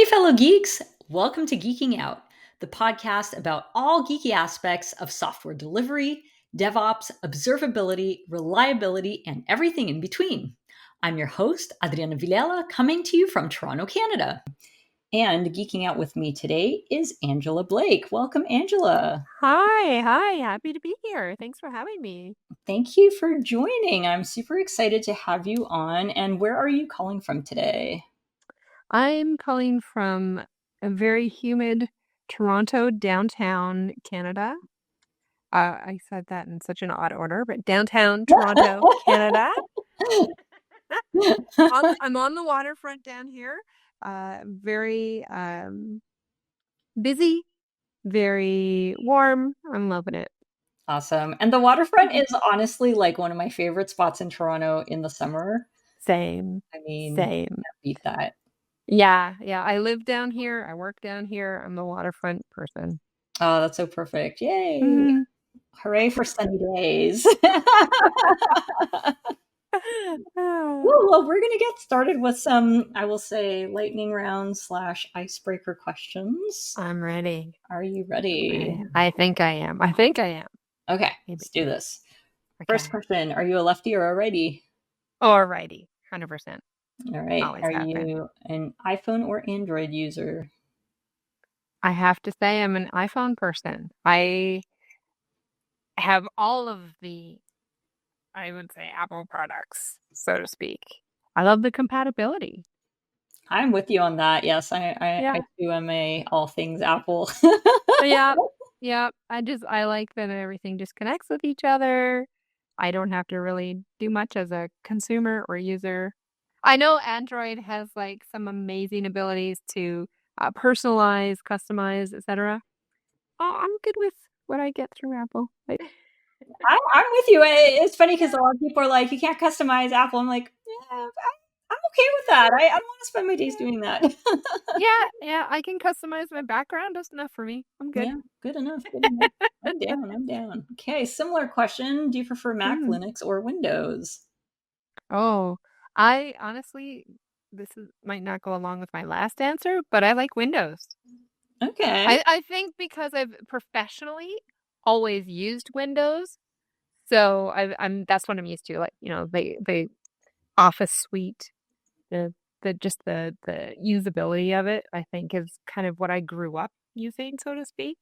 fellow geeks. Welcome to Geeking Out, the podcast about all geeky aspects of software delivery, DevOps, observability, reliability, and everything in between. I'm your host, Adriana Villela, coming to you from Toronto, Canada. And geeking out with me today is Angela Blake. Welcome, Angela. Hi. Happy to be here. Thanks for having me. Thank you for joining. I'm super excited to have you on. And where are you calling from today? I'm calling from a very humid Toronto, downtown Canada. I said that in such an odd order, but downtown Toronto, Canada. I'm on the waterfront down here. Very busy, very warm. I'm loving it. Awesome. And the waterfront is honestly like one of my favorite spots in Toronto in the summer. Same. I mean, Same. can't beat that. Yeah. I live down here. I work down here. I'm a waterfront person. Oh, that's so perfect. Yay. Mm. Hooray for sunny days. Oh. Well, we're going to get started with some, I will say, lightning round / icebreaker questions. I'm ready. Are you ready? I think I am. Okay, Maybe. let's do this. Okay. First question, are you a lefty or a righty? Oh, a righty, 100%. All right. Always Are have been. you an iPhone or Android user? I have to say I'm an iPhone person. I have all of the, I would say, Apple products, so to speak. I love the compatibility. I'm with you on that. Yes, Yeah. I too am a all things Apple. Yeah. I like that everything just connects with each other. I don't have to really do much as a consumer or user. I know Android has like some amazing abilities to personalize, customize, etc. Oh, I'm good with what I get through Apple. I'm with you. It's funny because a lot of people are like, you can't customize Apple. I'm like, yeah, I'm okay with that. I don't want to spend my days doing that. Yeah, I can customize my background. That's enough for me. I'm good. Yeah, good enough. I'm down. Okay, similar question. Do you prefer Mac, Linux, or Windows? Oh, I honestly, might not go along with my last answer, but I like Windows. Okay. I think because I've professionally always used Windows, so that's what I'm used to. Like, the Office suite, the usability of it, I think is kind of what I grew up using, so to speak.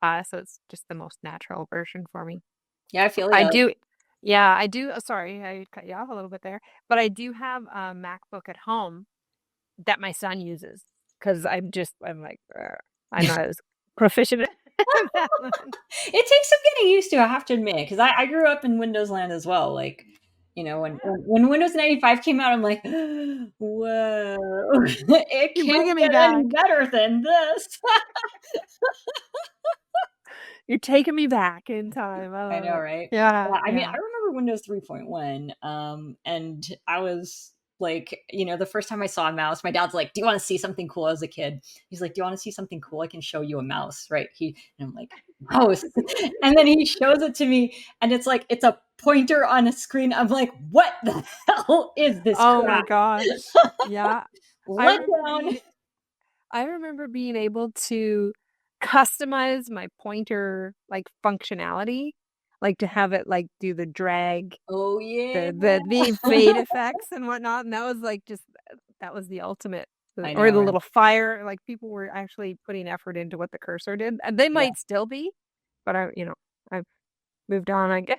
So it's just the most natural version for me. Yeah, I feel I you. do. Yeah, I do. Sorry, I cut you off a little bit there, but I do have a MacBook at home that my son uses because I'm like, I'm not as proficient. It takes some getting used to, I have to admit, because I grew up in Windows land as well. Like, when Windows 95 came out, I'm like, whoa, it You're can't bringing me get any back. better than this. You're taking me back in time. I know, right? Yeah. I mean, I remember Windows 3.1, and I was like, the first time I saw a mouse, my dad's like, "Do you want to see something cool?" As a kid, he's like, "Do you want to see something cool? I can show you a mouse." Right? And I'm like, "Mouse," and then he shows it to me, and it's like it's a pointer on a screen. I'm like, "What the hell is this?" Oh crap? my gosh. Yeah. Let down. I remember being able to customize my pointer like functionality, like to have it like do the drag, Oh yeah. the fade effects and whatnot, and that was like that was the ultimate. I Or know, the right? little fire, like people were actually putting effort into what the cursor did, and they might still be, but I've moved on, I guess.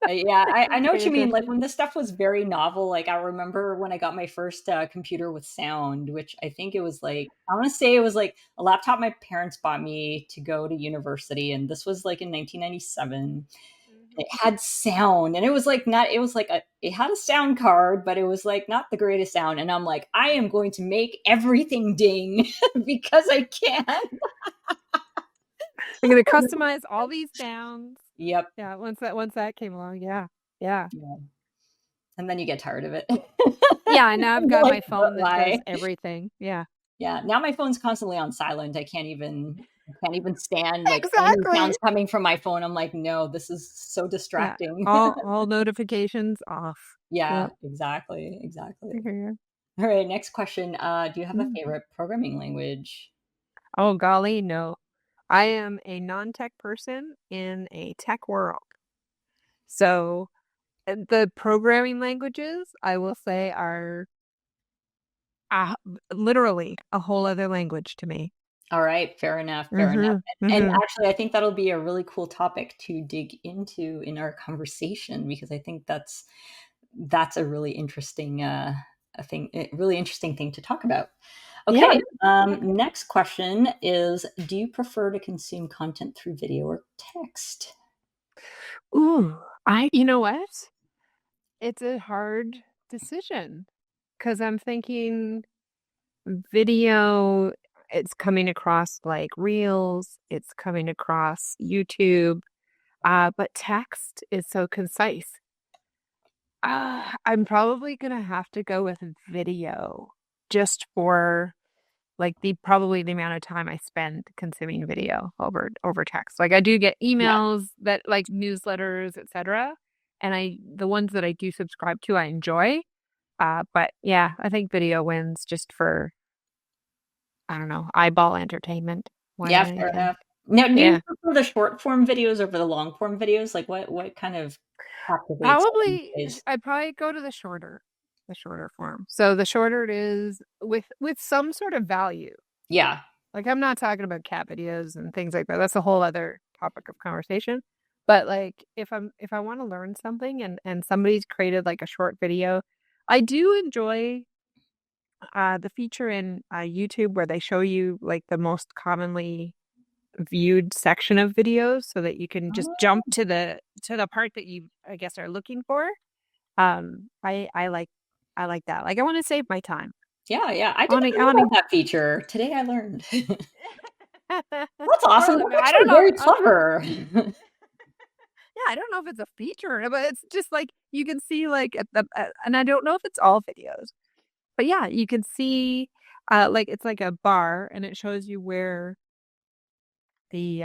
Yeah, I know what Pay you mean. Like attention. when this stuff was very novel, like I remember when I got my first computer with sound, which I think it was like, I want to say it was like a laptop my parents bought me to go to university. And this was like in 1997. It had sound and it was like not, it was like it had a sound card, but it was like not the greatest sound. And I'm like, I am going to make everything ding because I can. I'm gonna customize all these sounds. Yep. Yeah, once that came along, yeah. And then you get tired of it. Yeah, and now I've got my phone that why? does everything. Yeah. Yeah. Now my phone's constantly on silent. I can't even stand like any Exactly. sounds coming from my phone. I'm like, no, this is so Yeah. distracting. All notifications off. Yeah, Yep. exactly. I hear you. All right, next question. Do you have a Mm. favorite programming language? Oh, golly, no. I am a non-tech person in a tech world. So the programming languages, I will say, are uh, literally a whole other language to me. All right, fair enough, fair enough. Hmm. And Hmm. actually, I think that'll be a really cool topic to dig into in our conversation because I think that's a really interesting a really interesting thing to talk about. Yeah. Okay, next question is, do you prefer to consume content through video or text? Ooh, you know what? It's a hard decision because I'm thinking video, it's coming across like Reels, it's coming across YouTube, but text is so concise. I'm probably gonna have to go with video just for like probably the amount of time I spend consuming video over text. Like I do get Yeah, emails that like newsletters, etc. And the ones that I do subscribe to I enjoy. But yeah, I think video wins just for I don't know, eyeball entertainment more than yeah, fair anything. enough. Now, do you Yeah. prefer the short form videos over the long form videos? Like, what kind of captivates you Probably these days? I'd probably go to the shorter form. So the shorter it is with some sort of value. Yeah, Like I'm not talking about cat videos and things like that. That's a whole other topic of conversation. But like if I want to learn something and somebody's created like a short video, I do enjoy the feature in YouTube where they show you like the most commonly viewed section of videos so that you can just oh, jump to the part that you I guess are looking for. I like that. Like I want to save my time. yeah, yeah. I I didn't want to I know want about that feature. Today I learned. to That's awesome. or That's I don't actually know. very clever. Yeah, I don't know if it's a feature, but it's just like you can see like and I don't know if it's all videos, but yeah, you can see like it's like a bar and it shows you where the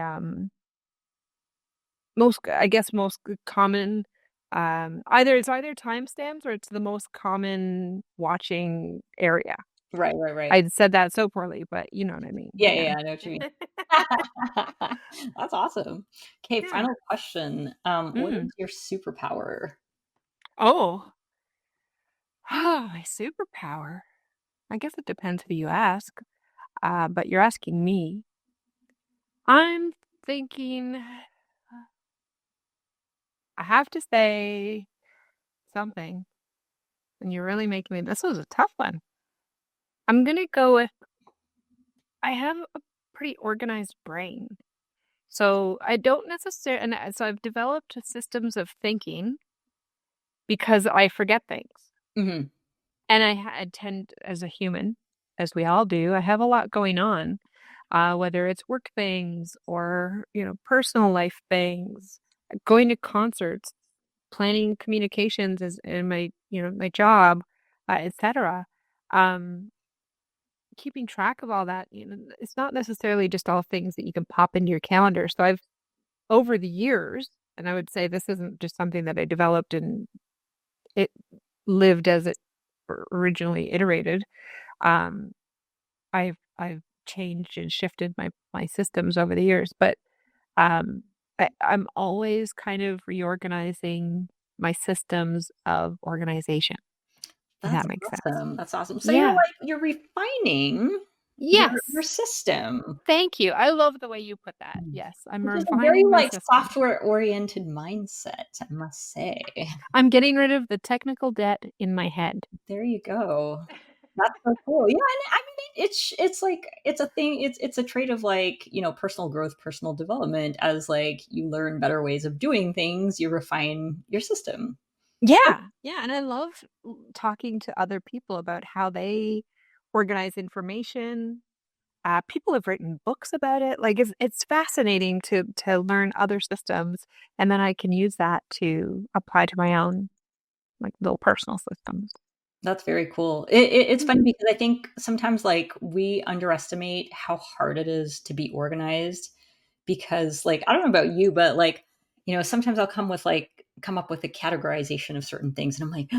most I guess most common either it's either timestamps or it's the most common watching area. Right, right, right. I said that so poorly, but you know what I mean. Yeah, yeah, Yeah. yeah, I know what you mean. That's awesome. Okay, Yeah. final question. What Mm. is your superpower? Oh. My superpower. I guess it depends who you ask. But you're asking me. I'm thinking I have to say something, and you're really making me. This was a tough one. I'm gonna go with I have a pretty organized brain. So I don't necessarily, and so I've developed systems of thinking because I forget things. Mhm. And I tend, as a human, as we all do, I have a lot going on, whether it's work things or, you know, personal life things, going to concerts, planning communications as in my, you know, my job, etc. Um, Keeping track of all that, you know, it's not necessarily just all things that you can pop into your calendar. So I've over the years, and I would say this isn't just something that I developed and it lived as it originally iterated. Um, I've changed and shifted my systems over the years, but I'm always kind of reorganizing my systems of organization, if That's that makes sense. awesome. That's awesome. So Yeah. you're refining your Yes. system, Thank you. I love the way you put that. mm, Yes, I'm which is a very, refining my like, system. software-oriented mindset, I must say. I'm getting rid of the technical debt in my head. There you go. That's so cool. Yeah, and I mean, it's like it's a thing. It's a trait of like personal growth, personal development. As like you learn better ways of doing things, you refine your system. Yeah, yeah, and I love talking to other people about how they organize information. People have written books about it. Like it's fascinating to learn other systems, and then I can use that to apply to my own like little personal systems. That's very cool. It's funny Mm. because I think sometimes like we underestimate how hard it is to be organized because like I don't know about you, but like sometimes I'll come up with a categorization of certain things and I'm like,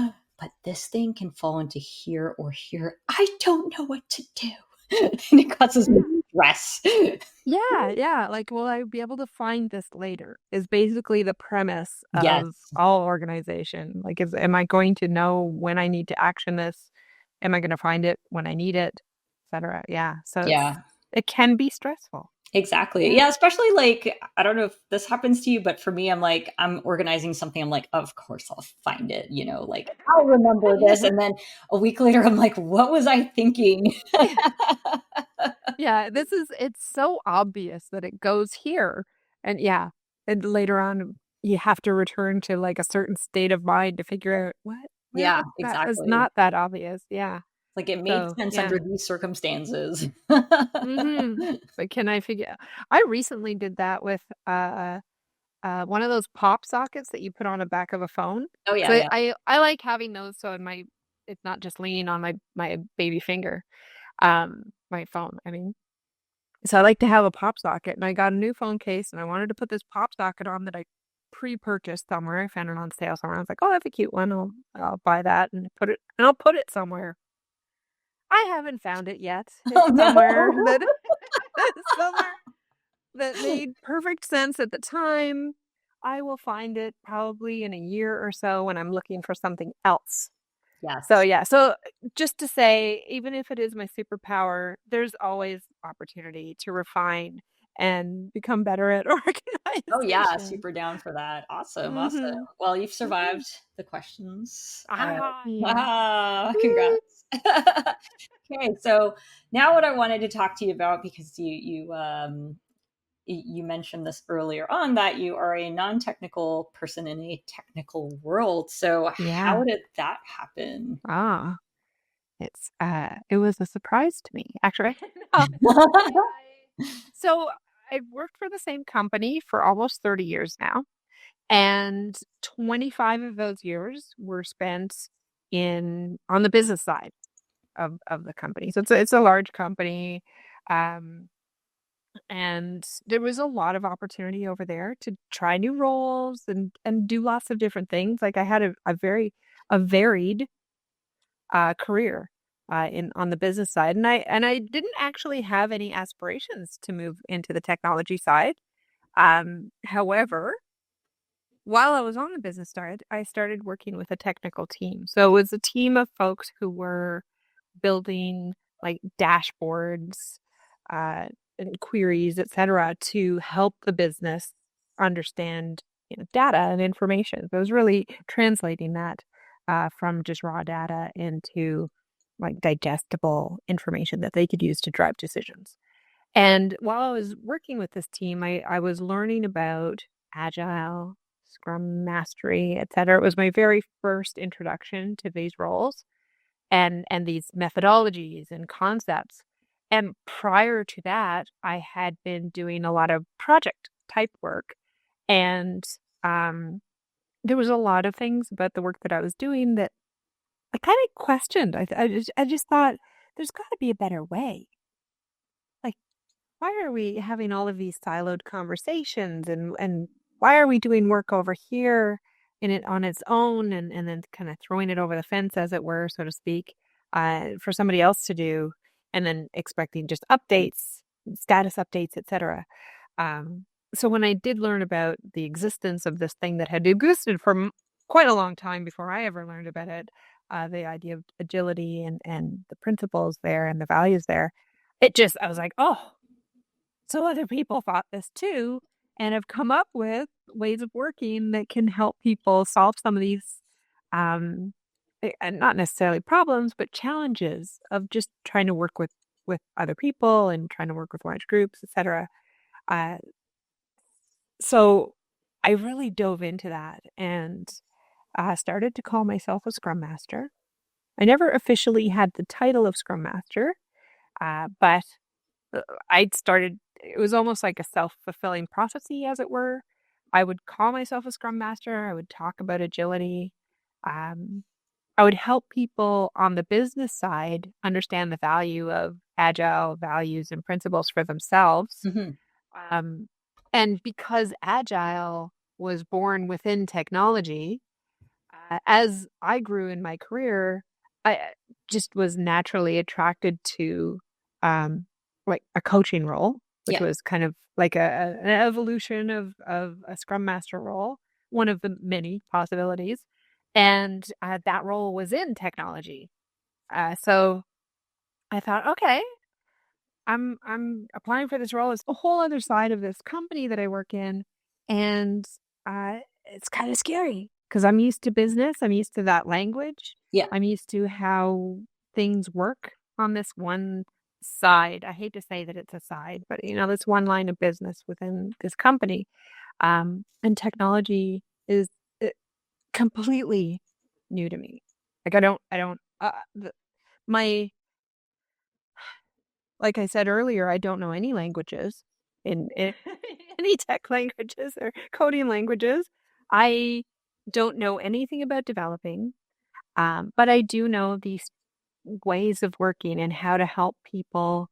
but this thing can fall into here or here. I don't know what to do. And it causes me Yeah. stress. Yeah. Like, will I be able to find this later? Is basically the premise of Yes. all organization. Like, am I going to know when I need to action this? Am I going to find it when I need it, etc.? Yeah. So Yeah. it can be stressful. Exactly. Yeah. Yeah, especially like I don't know if this happens to you, but for me, I'm like, I'm organizing something. I'm like, of course I'll find it, like I'll remember this. Yeah. And then a week later, I'm like, what was I thinking? Yeah, it's so obvious that it goes here. And yeah, and later on you have to return to like a certain state of mind to figure out what where Yeah, did that was exactly. not that obvious. Yeah. Like it made So, sense yeah. under these circumstances. But can I figure I recently did that with one of those pop sockets that you put on the back of a phone. Oh yeah, 'Cause yeah. I like having those so in my it's not just leaning on my baby finger. My phone, I mean. So I like to have a pop socket, and I got a new phone case, and I wanted to put this pop socket on that I pre-purchased somewhere. I found it on sale somewhere. I was like, "Oh, that's a cute one. I'll buy that and I'll put it somewhere." I haven't found it yet. Oh It's no. somewhere that somewhere that made perfect sense at the time. I will find it probably in a year or so when I'm looking for something else. So Yes. yeah, so just to say, even if it is my superpower, there's always opportunity to refine and become better at Oh yeah, organization. super down for that. Awesome, awesome. Mhm. Well, you've Mhm. survived the questions. Yeah. Woo. Congrats. Okay, so now what I wanted to talk to you about, because you mentioned this earlier on, that you are a non-technical person in a technical world. So Yeah. how did that happen? Ah, it was a surprise to me, actually. No, so I've worked for the same company for almost 30 years now. And 25 of those years were spent in on the business side of the company. So it's a large company, um, and there was a lot of opportunity over there to try new roles and do lots of different things. Like I had a varied career in on the business side, and I didn't actually have any aspirations to move into the technology side. However, while I was on the business side, I started working with a technical team. So it was a team of folks who were building like dashboards, uh, and queries, etc., to help the business understand, data and information. So it was really translating that from just raw data into like digestible information that they could use to drive decisions. And while I was working with this team, I was learning about Agile, Scrum Mastery, etc. It was my very first introduction to these roles and these methodologies and concepts. And prior to that, I had been doing a lot of project type work. And um, there was a lot of things about the work that I was doing that I kind of questioned. I just thought there's got to be a better way. Like, why are we having all of these siloed conversations and why are we doing work over here in it on its own and then kind of throwing it over the fence, as it were, so to speak, for somebody else to do, and then expecting just updates, status updates, etc. So when I did learn about the existence of this thing that had existed for quite a long time before I ever learned about it, the idea of agility and the principles there and the values there, I was like, oh, so other people thought this too and have come up with ways of working that can help people solve some of these, um, and not necessarily problems, but challenges of just trying to work with other people and trying to work with large groups, etc. Uh, so I really dove into that and started to call myself a Scrum Master. I never officially had the title of Scrum Master, but I'd started it was almost like a self-fulfilling prophecy, as it were. I would call myself a scrum master. I would talk about agility. Um, I would help people on the business side understand the value of agile values and principles for themselves. Mhm. Um, and because agile was born within technology, As I grew in my career, I just was naturally attracted to like a coaching role, which Yeah. was kind of like an evolution of a Scrum Master role, one of the many possibilities. And that role was in technology. So I thought, okay, I'm applying for this role. It's the whole other side of this company that I work in, and it's kind of scary because I'm used to business. I'm used to that language. Yeah. I'm used to how things work on this one side. I hate to say that it's a side, but this one line of business within this company. And technology is completely new to me. Like I don't. My Like I said earlier, I don't know any languages in any tech languages or coding languages. I don't know anything about developing, but I do know these ways of working and how to help people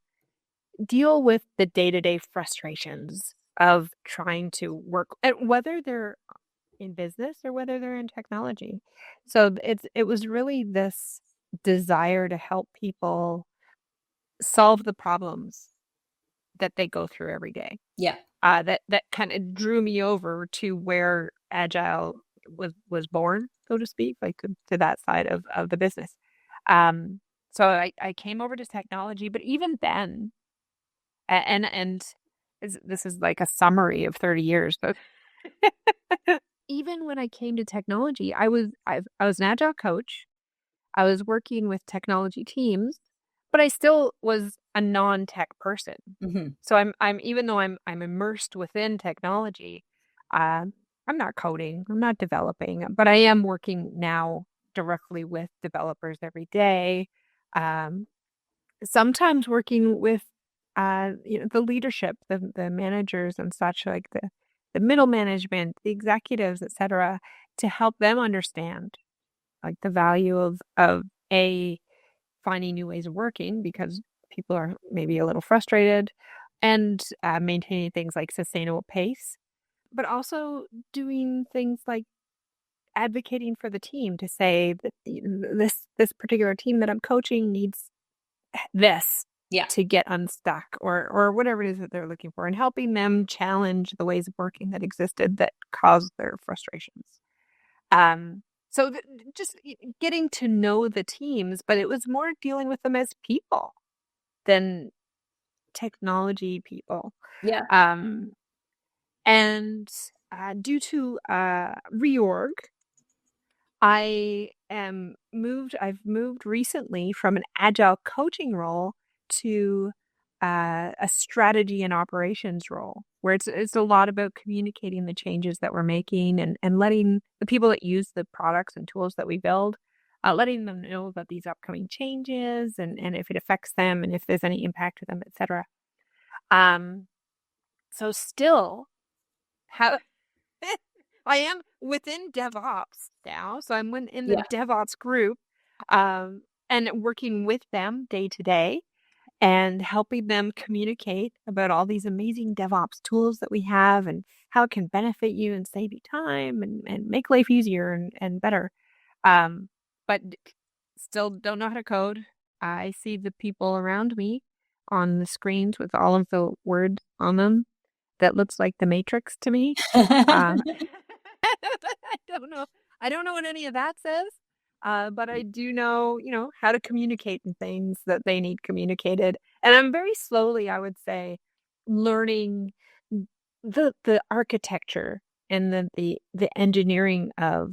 deal with the day-to-day frustrations of trying to work, and whether they're in business or whether they're in technology. So it was really this desire to help people solve the problems that they go through every day. Yeah. That kind of drew me over to where Agile was born, so to speak, like to that side of the business. So I came over to technology, but even then, and this is like a summary of 30 years, but even when I came to technology, I was an Agile coach. I was working with technology teams, but I still was a non-tech person. Hmm. So I'm even though I'm immersed within technology, um, I'm not coding, I'm not developing, but I am working now directly with developers every day. Um, Sometimes working with the leadership, the managers and such, like the middle management, the executives, etc., to help them understand like the value of a finding new ways of working because people are maybe a little frustrated and maintaining things like sustainable pace, but also doing things like advocating for the team to say that this particular team that I'm coaching needs this Yeah. to get unstuck or whatever it is that they're looking for and helping them challenge the ways of working that existed that caused their frustrations. Um, so just getting to know the teams, but it was more dealing with them as people than technology people. Yeah. Um, and due to reorg, I've moved recently from an agile coaching role to a strategy and operations role, where it's a lot about communicating the changes that we're making and letting the people that use the products and tools that we build, letting them know about these upcoming changes and if it affects them and if there's any impact to them, etc. Um, so still how I am within DevOps now, so I'm in the Yeah. DevOps group, and working with them day to day and helping them communicate about all these amazing DevOps tools that we have and how it can benefit you and save you time and make life easier and better. But still don't know how to code. I see the people around me on the screens with all of the words on them that looks like the Matrix to me. Um, I don't know. I don't know what any of that says. But I do know, how to communicate and things that they need communicated. And I'm very slowly, I would say, learning the architecture and the engineering of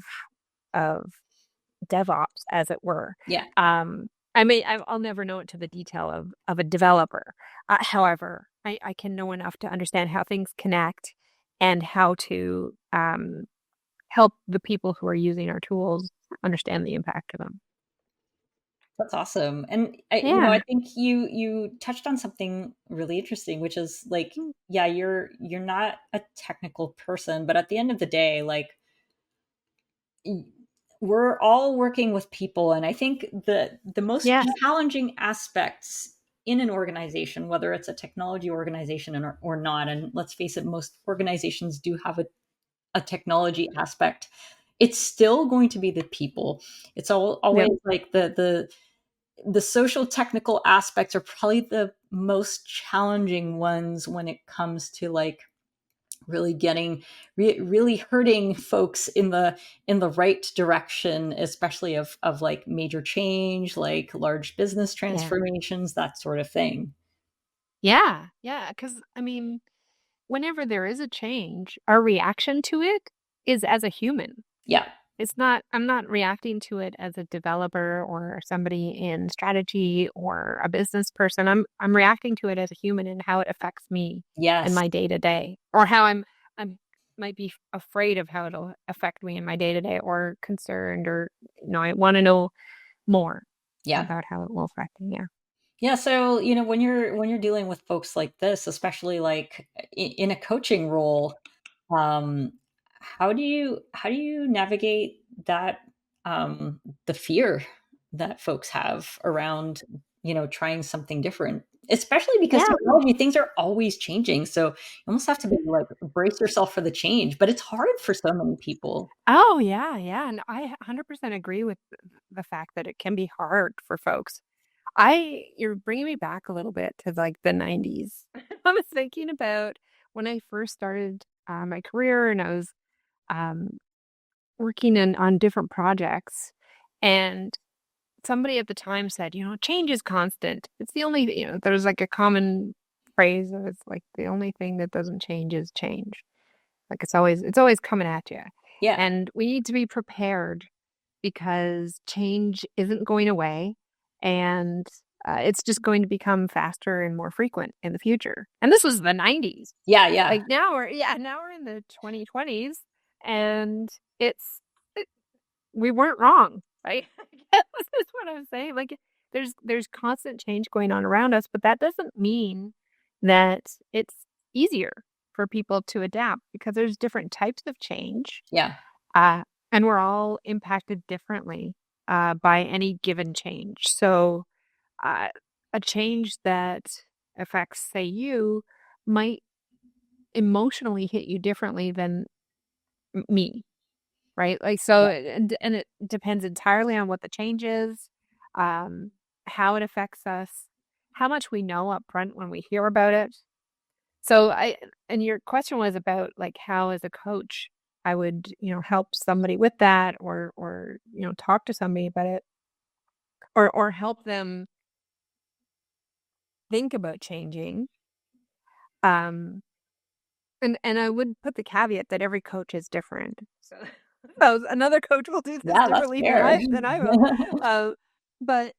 DevOps, as it were. Yeah. I'll never know it to the detail of a developer. However, I can know enough to understand how things connect and how to help the people who are using our tools understand the impact of them. That's awesome. And I Yeah. think you touched on something really interesting, which is like, Mm. yeah, you're not a technical person, but at the end of the day, like y- we're all working with people, and I think the most Yes. challenging aspects in an organization, whether it's a technology organization or not, and let's face it, most organizations do have a technology aspect, it's still going to be the people. It's Yep. always like the social technical aspects are probably the most challenging ones when it comes to like really getting really hurting folks in the right direction, especially of like major change, like large business Yeah. transformations, that sort of thing. Yeah. Yeah. Because, I mean, whenever there is a change, our reaction to it is as a human. Yeah. It's not, I'm not reacting to it as a developer or somebody in strategy or a business person. I'm reacting to it as a human and how it affects me in Yes. my day to day, or how I'm might be afraid of how it'll affect me in my day to day, or concerned, or I want to know more Yeah. about how it will affect me. Yeah. Yeah, so, when you're dealing with folks like this, especially like in a coaching role, um, how do you navigate that, the fear that folks have around, trying something different? Especially because Yeah. technology, things are always changing. So you almost have to be like brace yourself for the change, but it's hard for so many people. Oh, yeah, yeah, and I 100% agree with the fact that it can be hard for folks. You're bringing me back a little bit to, like, the '90s. I was thinking about when I first started, my career, and I was, um, working on different projects, and somebody at the time said, "Change is constant." It's the only, there's, like, a common phrase that it's like, "The only thing that doesn't change is change." Like, it's always coming at you, Yeah. and we need to be prepared because change isn't going away, and, it's just going to become faster and more frequent in the future, and this was the *90s. Yeah, yeah. Like, now we're in the 2020s, and it's it we weren't wrong, right? I guess is what I'm saying. Like, there's constant change going on around us, but that doesn't mean that it's easier for people to adapt, because there's different types of change, Yeah. uh, and we're all impacted differently, by any given change. So, uh, a change that affects, say, you might emotionally hit you differently than me. Right? Like, so, Yeah. and it depends entirely on what the change is, how it affects us, how much we know up front when we hear about it. So and your question was about, like, how as a coach I would, help somebody with that, or, talk to somebody about it, or help them think about changing. Um, and I would put the caveat that every coach is different. So so another coach will do this Yeah, that's differently than fair. I will. Uh, but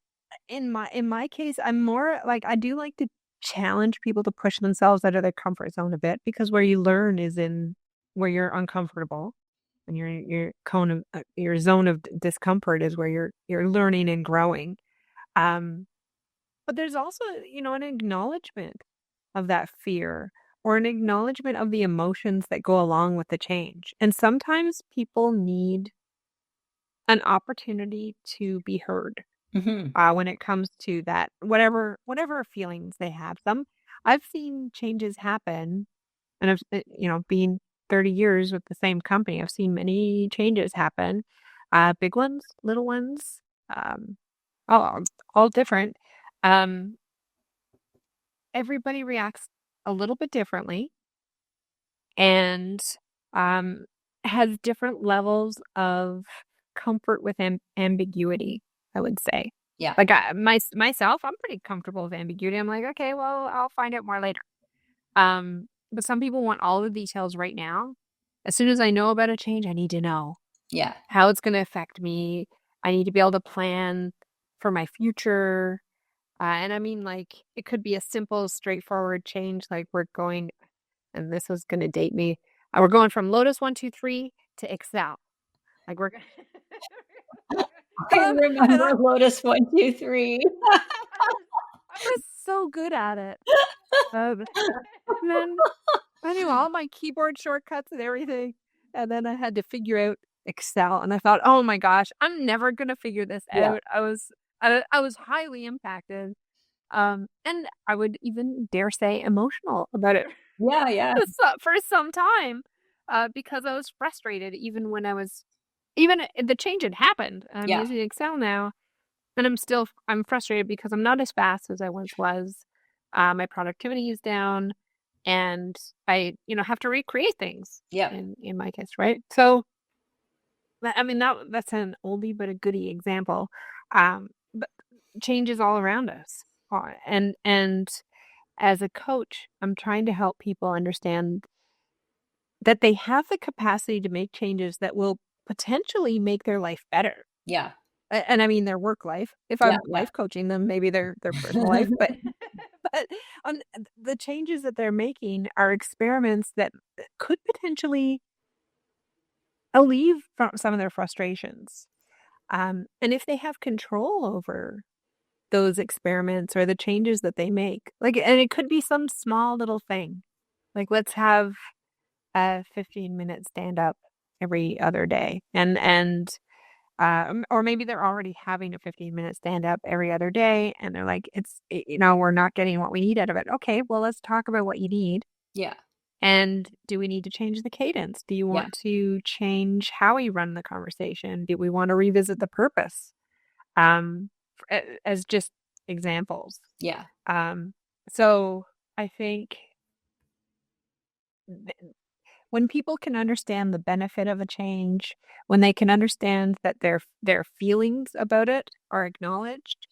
in my case, I'm more like, I do like to challenge people to push themselves out of their comfort zone a bit, because where you learn is in where you're uncomfortable, and your zone of discomfort is where you're learning and growing. Um, but there's also, an acknowledgement of that fear, or an acknowledgement of the emotions that go along with the change. And sometimes people need an opportunity to be heard, Mhm. when it comes to that, whatever feelings they have. I've seen changes happen, and being 30 years with the same company, I've seen many changes happen, big ones, little ones, um, all all different. Um, Everybody reacts a little bit differently, and, um, has different levels of comfort with ambiguity, I would say. Yeah. Like, myself, I'm pretty comfortable with ambiguity. I'm like, "Okay, well, I'll find out more later." But some people want all the details right now. As soon as I know about a change, I need to know Yeah. how it's gonna affect me. I need to be able to plan for my future. And I mean, like, it could be a simple, straightforward change, like, we're going, and this was gonna date me, we're going from Lotus 1-2-3 to Excel. Like, we're gonna I and remember I Lotus 1, 2, 3. I was so good at it. Um, and then I knew all my keyboard shortcuts and everything, and then I had to figure out Excel, and I thought, "Oh my gosh, I'm never gonna figure this Yeah. out." I was highly impacted, and I would even dare say emotional about it Yeah, yeah. for some time, because I was frustrated even when I was even the change had happened. I'm Yeah. using Excel now, and I'm frustrated because I'm not as fast as I once was. My productivity is down, and I, have to recreate things Yeah. in my case, right? So, I mean, that's an oldie but a goodie example. But change is all around us. And as a coach, I'm trying to help people understand that they have the capacity to make changes that will potentially make their life better. Yeah. And I mean their work life. If Yeah. I'm Yeah. life coaching them, maybe their personal life, but but on the changes that they're making are experiments that could potentially alleviate from some of their frustrations. And if they have control over those experiments or the changes that they make, like, and it could be some small little thing, like let's have a 15-minute stand up every other day, or maybe they're already having a 15-minute stand up every other day, and they're like, we're not getting what we need out of it. Okay, well, let's talk about what you need. Yeah. And do we need to change the cadence? Do you Yeah. want to change how we run the conversation? Do we want to revisit the purpose? Um, as just examples. Yeah. Um, so I think when people can understand the benefit of a change, when they can understand that their feelings about it are acknowledged,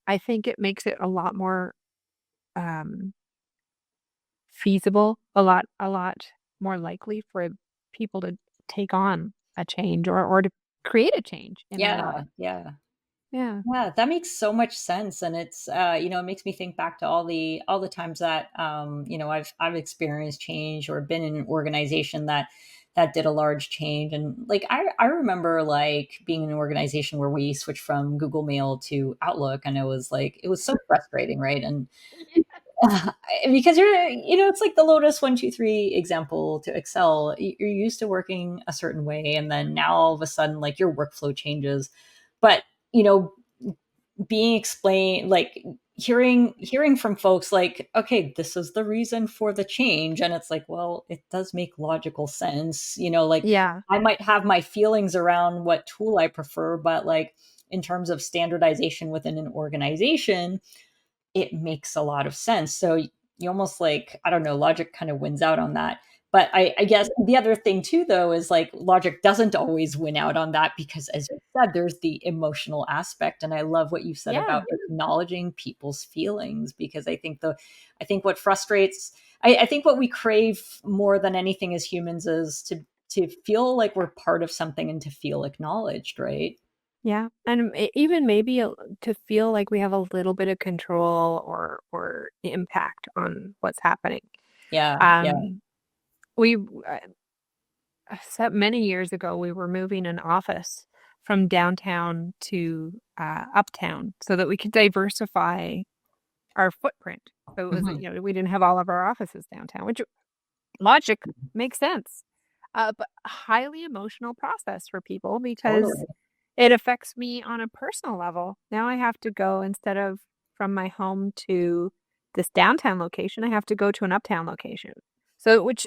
I think it makes it a lot more um, feasible, a lot more likely for people to take on a change or to create a change in their Yeah. life. Yeah. Yeah. Yeah, that makes so much sense, and it's it makes me think back to all the times that I've experienced change or been in an organization that did a large change, and like I remember like being in an organization where we switched from Google Mail to Outlook, and it was so frustrating, right? And because it's like the Lotus 1 2 3 example to Excel. You're used to working a certain way, and then now all of a sudden, like your workflow changes, but you know being explained like hearing from folks like, okay, this is the reason for the change, and it's like, well, it does make logical sense, like Yeah. I might have my feelings around what tool I prefer, but like in terms of standardization within an organization, it makes a lot of sense. So you almost like, I don't know, logic kind of wins out on that. But I guess the other thing too, though, is like logic doesn't always win out on that because, as you said, there's the emotional aspect, and I love what you said Yeah. about acknowledging people's feelings because I think what frustrates, I think what we crave more than anything as humans is to feel like we're part of something and to feel acknowledged, right? Yeah, and even maybe to feel like we have a little bit of control or impact on what's happening. Yeah, yeah. Um, we set many years ago, we were moving an office from downtown to uptown so that we could diversify our footprint. So it was, Mhm. we didn't have all of our offices downtown, which logic makes sense. But a highly emotional process for people because Totally. it affects me on a personal level. Now I have to go instead of from my home to this downtown location, I have to go to an uptown location. So which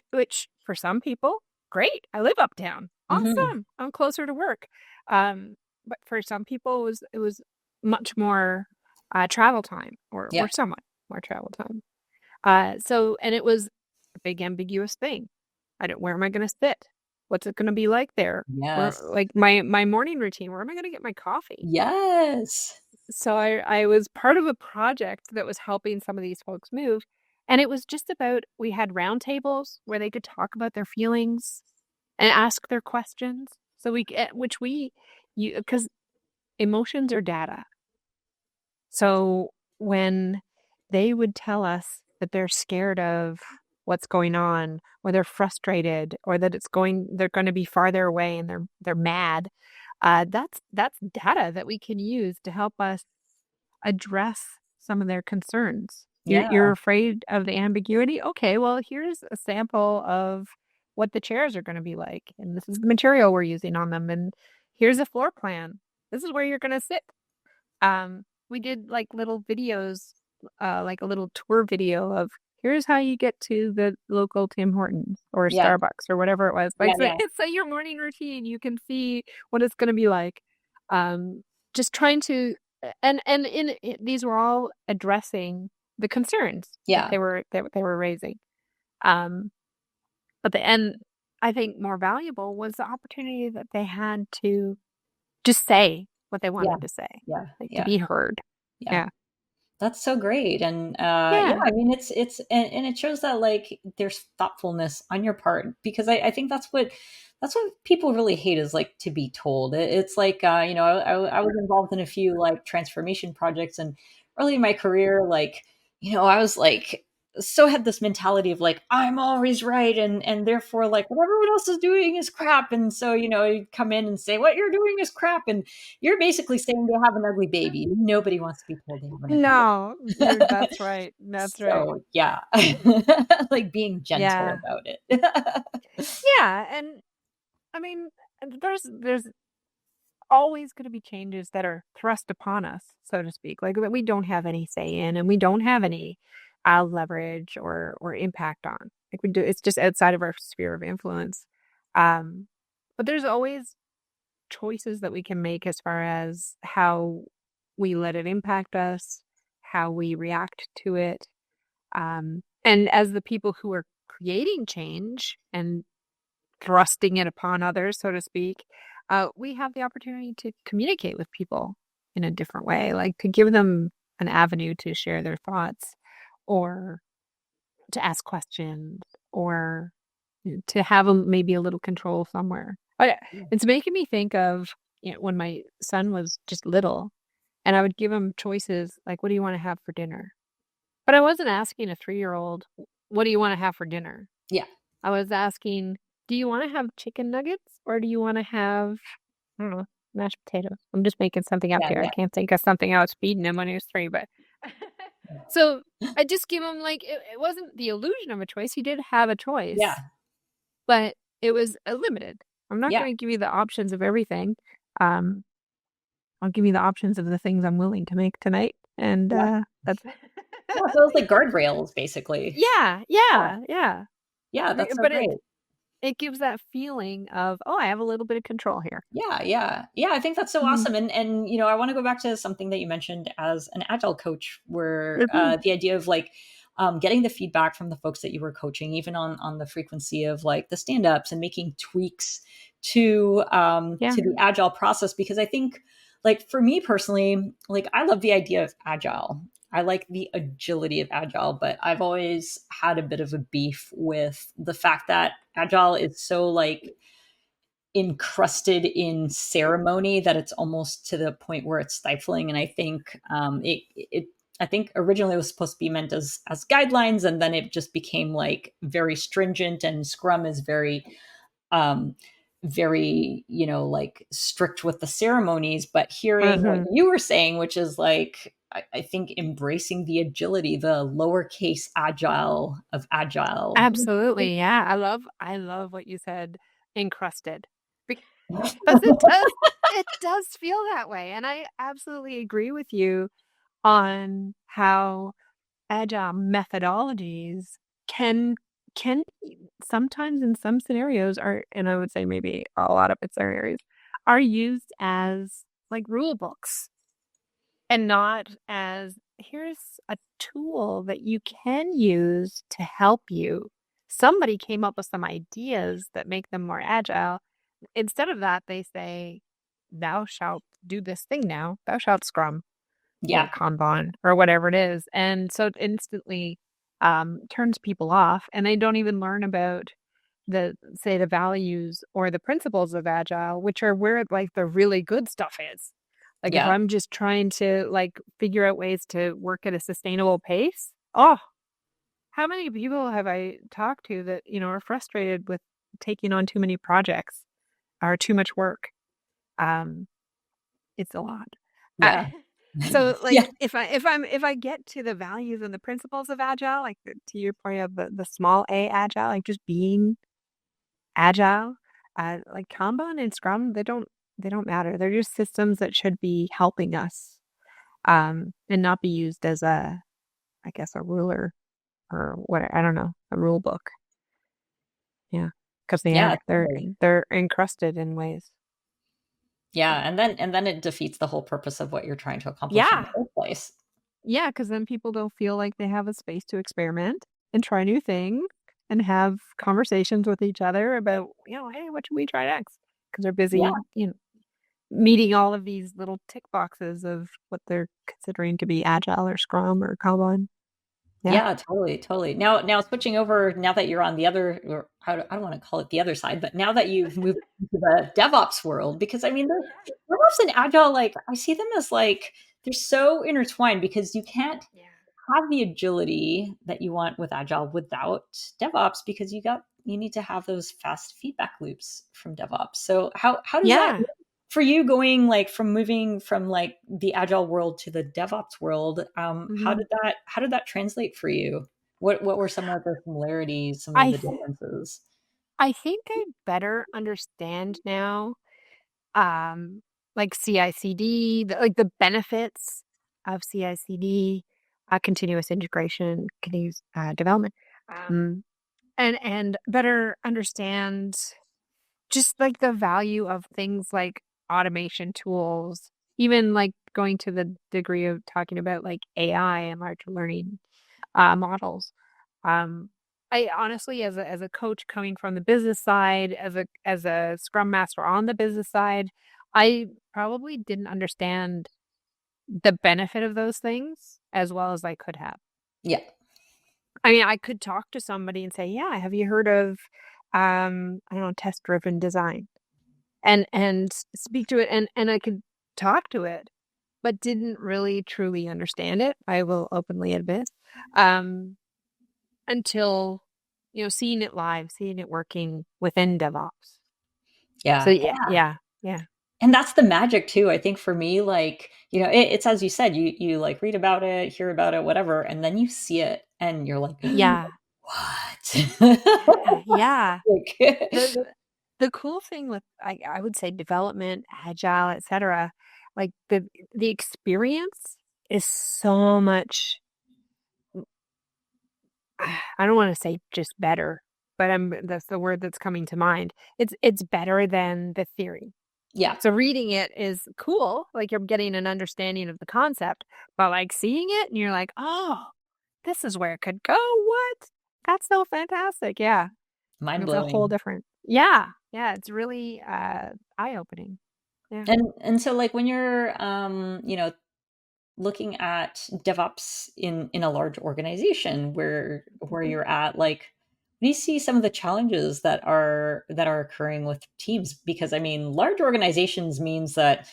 for some people, great. I live uptown. Mhm. Awesome. I'm closer to work. But for some people it was much more travel time Yeah. or somewhat more travel time. So and it was a big ambiguous thing. I don't where am I gonna sit? What's it gonna be like there? Where Yes. like my morning routine, where am I gonna get my coffee? Yes. So I was part of a project that was helping some of these folks move, and it was just about we had roundtables where they could talk about their feelings and ask their questions. So we which we you because emotions are data. So when they would tell us that they're scared of what's going on, or they're frustrated, or that they're going to be farther away and they're mad, that's data that we can use to help us address some of their concerns. Yeah. You're afraid of the ambiguity? Okay, well, here's a sample of what the chairs are going to be like, and this is the material we're using on them, and here's a floor plan. This is where you're going to sit. We did like little videos, like a little tour video of here's how you get to the local Tim Hortons or Yeah. Starbucks or whatever it was. Yeah. Like, so Yeah. it's like your morning routine. You can see what it's going to be like. Just trying to, these were all addressing the concerns that Yeah. they were raising. Um, but the end, I think more valuable was the opportunity that they had to just say what they Yeah. wanted to say, Yeah. like to Yeah. be heard. Yeah. Yeah. That's so great. And yeah, Yeah. I mean, and it shows that like there's thoughtfulness on your part, because I think that's what people really hate, is like to be told. It's like, I was involved in a few like transformation projects, and early in my career, like, I was like, so had this mentality of like, I'm always right. And therefore like what everyone else is doing is crap. And so, you come in and say, what you're doing is crap. And you're basically saying they have an ugly baby. Nobody wants to be told they have an ugly No, baby. that's right. That's right. So, yeah, like being gentle Yeah. about it. Yeah, and I mean, there's always going to be changes that are thrust upon us, so to speak, like that we don't have any say in, and we don't have any leverage or impact on. Like we do, it's just outside of our sphere of influence. Um, but there's always choices that we can make as far as how we let it impact us, how we react to it. And as the people who are creating change and thrusting it upon others, so to speak, we have the opportunity to communicate with people in a different way, like to give them an avenue to share their thoughts or to ask questions or to have maybe a little control somewhere. But it's making me think of when my son was just little and I would give him choices like, what do you want to have for dinner? But I wasn't asking a 3-year-old, what do you want to have for dinner? Yeah. I was asking, do you want to have chicken nuggets or do you want to have, I don't know, mashed potatoes? I'm just making something up Yeah. here. I Yeah. can't think of something I was feeding him when he was 3, but so I just give him like, it wasn't the illusion of a choice. He did have a Yeah. choice, but it was limited. I'm not Yeah. going to give you the options of everything. Um, I'll give you the options of the things I'm willing to make tonight. And Yeah. that's Yeah. So it's like guardrails, basically. yeah, Yeah. yeah, yeah. Yeah. That's so But great. it gives that feeling of, oh, I have a little bit of control here. Yeah, yeah. Yeah, I think that's so Mhm. awesome. And I want to go back to something that you mentioned as an agile coach, where Mhm. the idea of like getting the feedback from the folks that you were coaching, even on the frequency of like the stand-ups and making tweaks Yeah. to the agile process. Because I think, like, for me personally, like, I love the idea of agile. I like the agility of agile, but I've always had a bit of a beef with the fact that agile is so like encrusted in ceremony that it's almost to the point where it's stifling. And I think I think originally it was supposed to be meant as guidelines, and then it just became like very stringent. And Scrum is um, very like strict with the ceremonies. But hearing what Mhm. you were saying, which is like I think embracing the agility, the lowercase agile of agile. Absolutely. Yeah. I love what you said, encrusted. Because it does feel that way. And I absolutely agree with you on how agile methodologies can can sometimes in some scenarios are, and I would say maybe a lot of its areas are used as like rule books and not as here's a tool that you can use to help you. Somebody came up with some ideas that make them more agile. Instead of that, they say, thou shalt do this thing now, thou shalt scrum or Yeah, Kanban or whatever it is. And so it instantly turns people off and they don't even learn about the values or the principles of agile, which are where like the really good stuff is. Like if yeah, I'm just trying to like figure out ways to work at a sustainable pace, oh, how many people have I talked to that, are frustrated with taking on too many projects or too much work? Um, it's a lot. yeah. So Yeah, like if I get to the values and the principles of agile, like to your point of the small a agile, like just being agile, like Kanban and Scrum, they don't matter. They're just systems that should be helping us, and not be used as I guess, a ruler. or what, I don't know, a rule book. Yeah, because they Yeah, are. totally. They're encrusted in ways. Yeah, and then it defeats the whole purpose of what you're trying to accomplish in the Yeah. first place. Yeah, because then people don't feel like they have a space to experiment and try new things and have conversations with each other about, hey, what should we try next? Because they're Yeah. busy, meeting all of these little tick boxes of what they're considering to be agile or scrum or Kanban. Yeah. Yeah, totally, totally. Now switching over, now that you're on the other, or I don't want to call it the other side, but now that you've moved into the DevOps world, because I mean, DevOps and Agile, like I see them as like they're so intertwined because you can't Yeah. have the agility that you want with Agile without DevOps because you need to have those fast feedback loops from DevOps. So how does that Yeah. for you going like from moving from like the Agile world to the DevOps world? Hmm. How did that translate for you? What were some of the similarities, some of I the th- differences? I think I better understand now, um, like CI/CD, like the benefits of CI/CD, continuous integration, continuous development, um, and better understand just like the value of things like automation tools, even like going to the degree of talking about like AI and large learning models. Um, I honestly, as a coach coming from the business side, as a scrum master on the business side, I probably didn't understand the benefit of those things as well as I could have. Yeah. I mean, I could talk to somebody and say, "Yeah, have you heard of, I don't know, test-driven design?" And speak to it, and I could talk to it, but didn't really truly understand it. I will openly admit, um, until seeing it live, seeing it working within DevOps. So Yeah. yeah, yeah, yeah, And that's the magic too. I think for me, like, it's as you said, you like read about it, hear about it, whatever, and then you see it and you're like, yeah, what? yeah, yeah. Like, The cool thing with I would say development, agile, etc., like the experience is so much. I don't want to say just better, but that's the word that's coming to mind. It's better than the theory. yeah, So reading it is cool, like you're getting an understanding of the concept, but like seeing it and you're like, "Oh, this is where it could go. What? That's so fantastic." Yeah. mind It's a whole blowing. different. Yeah. Yeah, it's really eye-opening. Yeah. And so like when you're looking at DevOps in a large organization where Mhm. you're at, like, what do you see some of the challenges that are occurring with teams? Because I mean, large organizations means that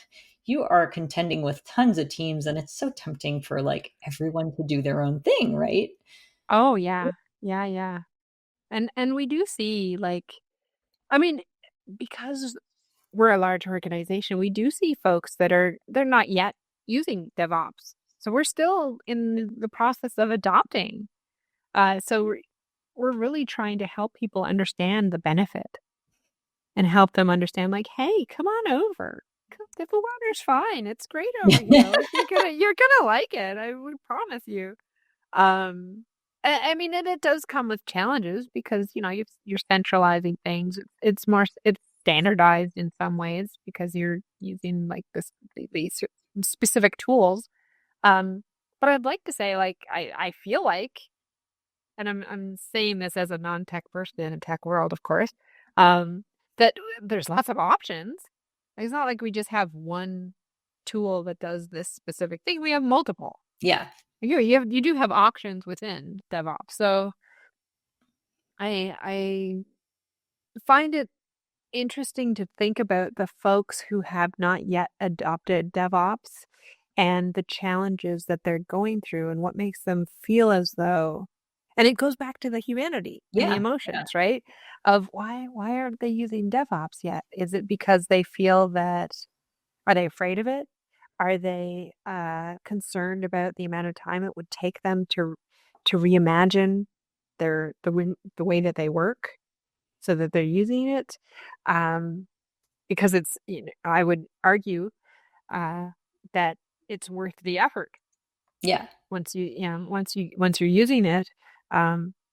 you are contending with tons of teams, and it's so tempting for like everyone to do their own thing, right? Oh, yeah. Yeah, yeah. And we do see like I mean, because we're a large organization, we do see folks that they're not yet using DevOps. So we're still in the process of adopting. So we're really trying to help people understand the benefit and help them understand, like, hey, come on over. The water's fine. It's great over here. Like you're gonna like it. I would promise you. Um, I mean, and it does come with challenges because you're centralizing things. It's standardized in some ways because you're using like these specific tools. But I'd like to say, like, I feel like, and I'm saying this as a non-tech person in a tech world, of course, um, that there's lots of options. It's not like we just have one tool that does this specific thing. We have multiple. Yeah. You do have options within DevOps. So I find it interesting to think about the folks who have not yet adopted DevOps and the challenges that they're going through and what makes them feel as though, and it goes back to the humanity and the Yeah. emotions, right? Of why aren't they using DevOps yet? Is it because they feel that, are they afraid of it? Are they concerned about the amount of time it would take them to reimagine the way that they work so that they're using it? Um, because it's, I would argue uh, that it's worth the effort Yeah. once you're using it.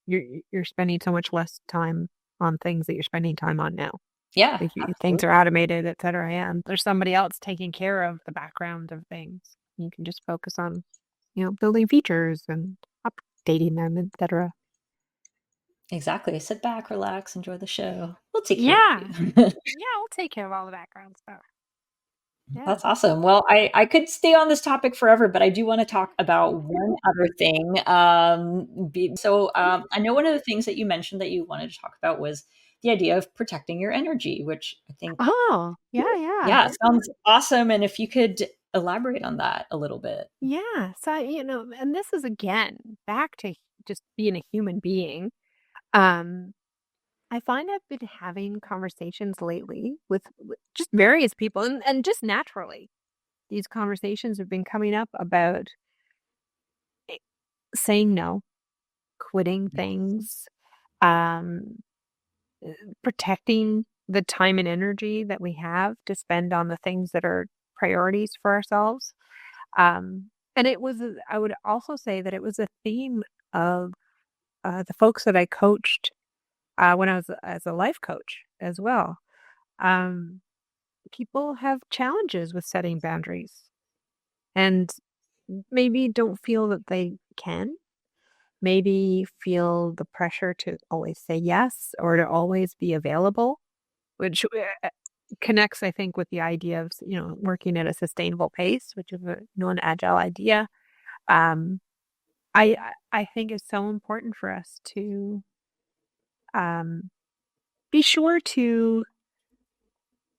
You're spending so much less time on things that you're spending time on now. Yeah, Like things absolutely. are automated, et cetera. Yeah, and there's somebody else taking care of the background of things. You can just focus on, building features and updating them, et cetera. Exactly. Sit back, relax, enjoy the show. We'll take care of Yeah. you. Yeah, we'll take care of all the background stuff. Yeah. That's awesome. Well, I could stay on this topic forever, but I do want to talk about one other thing. I know one of the things that you mentioned that you wanted to talk about was the idea of protecting your energy, which I think, Oh, yeah, yeah. yeah, sounds awesome. And if you could elaborate on that a little bit. Yeah. So, and this is again back to just being a human being. Um, I find I've been having conversations lately with just various people and just naturally. These conversations have been coming up about eh, saying no, quitting things, um, protecting the time and energy that we have to spend on the things that are priorities for ourselves. And I would also say that it was a theme of the folks that I coached when I was as a life coach as well. Um, People have challenges with setting boundaries and maybe don't feel that they can, maybe feel the pressure to always say yes or to always be available, which connects, I think, with the idea of, working at a sustainable pace, which is an agile idea. Um, I think it's so important for us to um, be sure to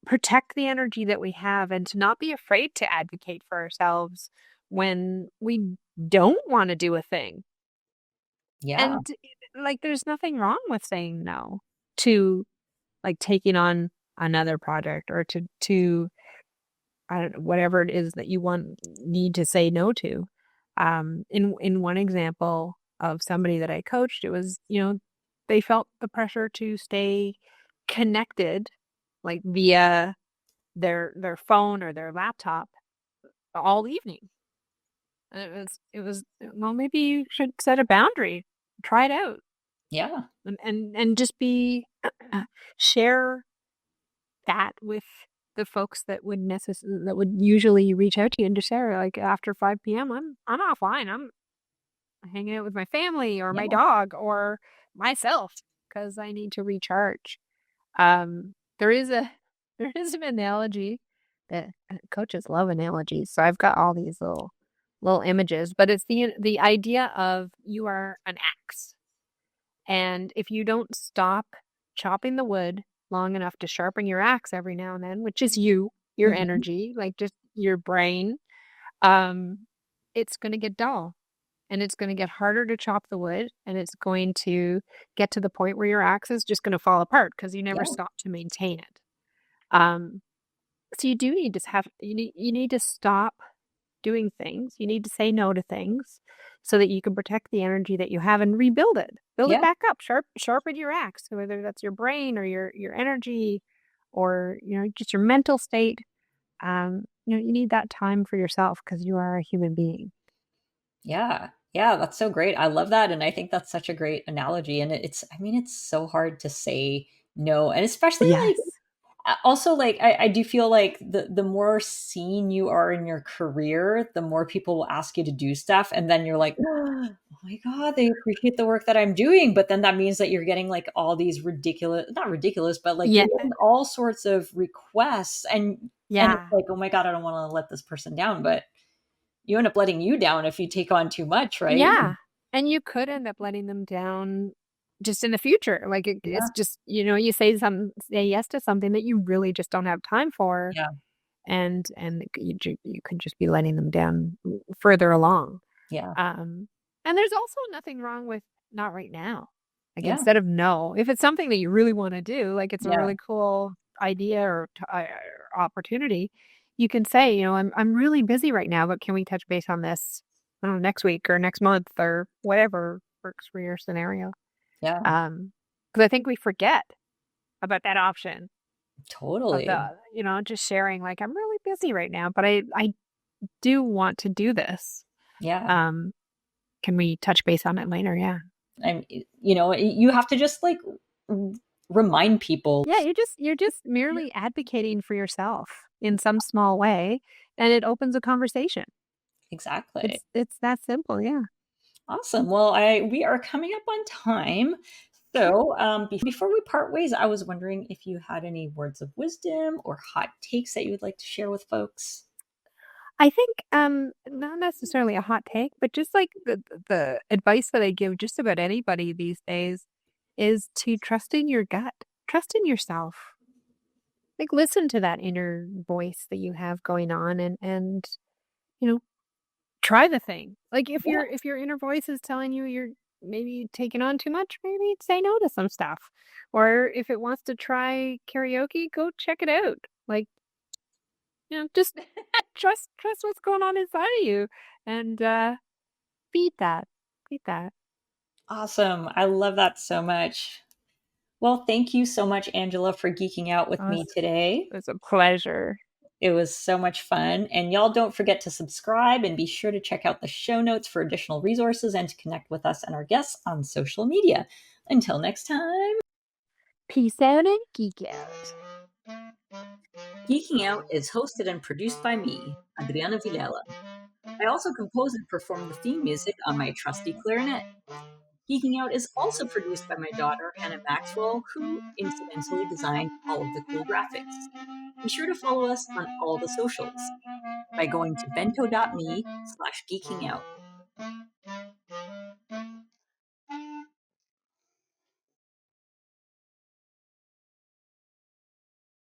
protect the energy that we have and to not be afraid to advocate for ourselves when we don't want to do a thing. Yeah. And like, there's nothing wrong with saying no to like taking on another project or to I don't know, whatever it is that you need to say no to. In one example of somebody that I coached, it was, they felt the pressure to stay connected, like via their phone or their laptop all evening. And it was well, maybe you should set a boundary, try it out, Yeah. and just be share that with the folks that would usually reach out to you and just say, like, after 5 p.m., I'm offline. I'm hanging out with my family or my Yeah. dog or myself because I need to recharge. There is a there is an analogy that coaches love analogies. So I've got all these little images, but it's the idea of you are an axe. And if you don't stop chopping the wood long enough to sharpen your axe every now and then, which is your Mhm. energy, like just your brain, um, it's going to get dull and it's going to get harder to chop the wood and it's going to get to the point where your axe is just going to fall apart because you never Yeah. stop to maintain it. Um, so you do need to you need to stop doing things. You need to say no to things so that you can protect the energy that you have and rebuild it. Build it Yeah. back up. Sharpen your axe, whether that's your brain or your energy or just your mental state. You need that time for yourself because you are a human being. Yeah. Yeah, that's so great. I love that, and I think that's such a great analogy, and it's I mean, it's so hard to say no, and especially, like, Yes. also, like, I do feel like the more seen you are in your career, the more people will ask you to do stuff, and then you're like, "Oh my god, they appreciate the work that I'm doing," but then that means that you're getting, like, all these ridiculous not ridiculous, but, like, Yeah. you're getting all sorts of requests, and it's Yeah. like, "Oh my god, I don't wanna let this person down," but you end up letting you down if you take on too much, right? Yeah. And you could end up letting them down just in the future. Like it's Yeah, just, you say yes to something that you really just don't have time for yeah, and you could just be letting them down further along. yeah, Um, and there's also nothing wrong with not right now. Like yeah, instead of no, if it's something that you really want to do, like it's a yeah, really cool idea or opportunity, you can say, I'm really busy right now, but can we touch base on this, I don't know, next week or next month or whatever works for your scenario. yeah, Because I think we forget about that option of totally. just sharing like I'm really busy right now, but I do want to do this. Yeah. Um, can we touch base on it later? Yeah. I'm, you have to just like remind people. Yeah, you're just merely advocating for yourself in some small way, and it opens a conversation. Exactly. It's that simple, yeah. Awesome. Well, we are coming up on time. So, before we part ways, I was wondering if you had any words of wisdom or hot takes that you would like to share with folks. I think, not necessarily a hot take, but just like the advice that I give just about anybody these days is to trust in your gut, trust in yourself. Like, listen to that inner voice that you have going on and, you know, try the thing. Like, Yeah. if your inner voice is telling you you're maybe taking on too much, maybe say no to some stuff. Or if it wants to try karaoke, go check it out. Like, just trust what's going on inside of you and, feed that, feed that. Awesome. I love that so much. Well, thank you so much, Angela, for geeking out with Oh, me today. it's a pleasure. It was so much fun. And y'all don't forget to subscribe and be sure to check out the show notes for additional resources and to connect with us and our guests on social media. Until next time, Peace out and geek out. Geeking Out is hosted and produced by me, Adriana Vilela. I also compose and perform the theme music on my trusty clarinet. Geeking Out is also produced by my daughter, Hannah Maxwell, who incidentally designed all of the cool graphics. Be sure to follow us on all the socials by going to bento.me/geekingout.